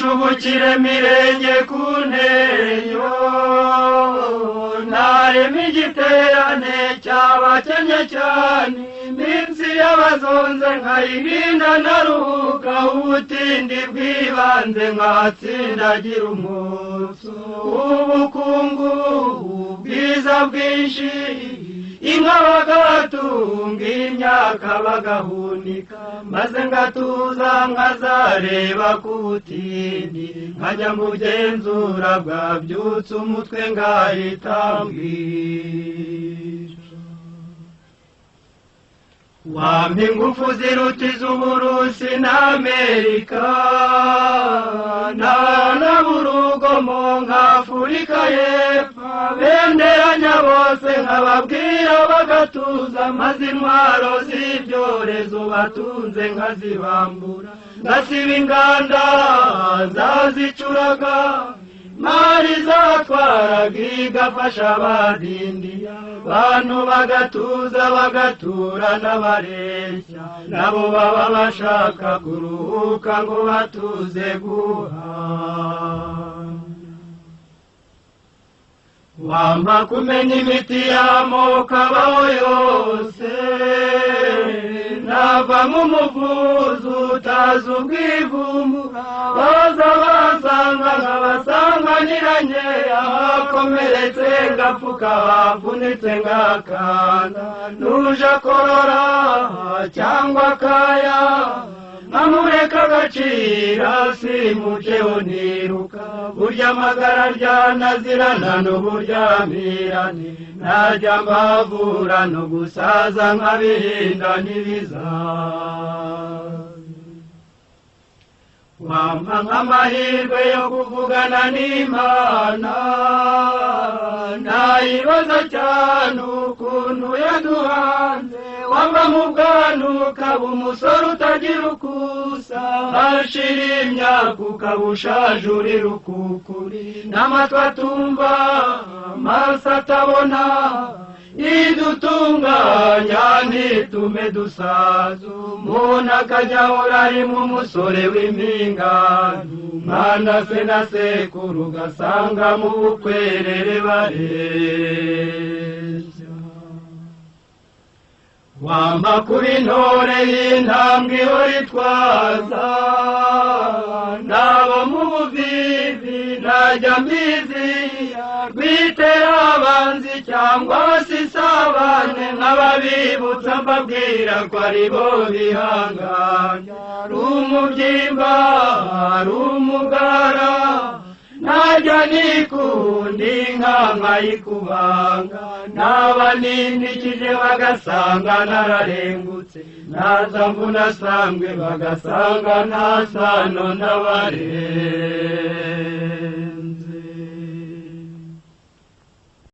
mushubukire mirenge ku nteyo narema igiterane cy'abakennye cyane iminsi y'abazonze nkayirinda naruhuka ubutindi bw'ibanze nkatsindagira umunsi ubukungu ubwiza bwinshi inka bagatunga imyaka bagahunika maze ngatuza nkazareba ku butindi nkajya mu bugenzura bwabyutse umutwe ngahita mbwira wampa ingufu ziruta iz'Uburusi n'Amerika n'urugomo nk'Afurika y'Epfo benderanya bose nkababwira bagatuza maze intwaro z'ibyorezo batunze nkazibambura ngasiba inganda zazicuraga mari zatwaraga igafasha abadindiya bantu bagatuza bagatura n'abareshya nabo baba bashaka kuruhuka ngo batuze guhaha wampa kumenya imiti y'amoko abaho yose navamo umuvuzi utazi ubwivumbura baza basanga nkabasanganiranye ahakomeretse ngapfuka havunitse ngakanda nuje akorora cyangwa akaya nkamureka agacira simuceho niruka burya amagara ryanazirana n'uburyamirane najya mbavura no gusaza nkabihinda n'ibizaza wampa nk'amahirwe yo kuvugana n'Imana nayibaza cyane ukuntu yaduhanze wamba mu bwana ukaba umusore utagira ukusa hashira imyaka ukaba ushaje uri rukukuri n'amatwi atumva amaso atabona idutunganya ntitume dusaza umuntu akajya ahora arimo umusore w'impingano mwana se na sekuru ugasanga mu bukwerere bareshya wampa kuba intore y'intambwe ihora itwaza nabo mu buvivi najya mbiziya rwitera abanzi cyangwa sisabane nk'ababibutsa mbabwira ko ari bo bihangana ari umubyimba ari umugara najya nikundi inka nkayikubanga naba ninikije bagasanga nararengutse naza mvunasambwe bagasanga nta sano n'abarere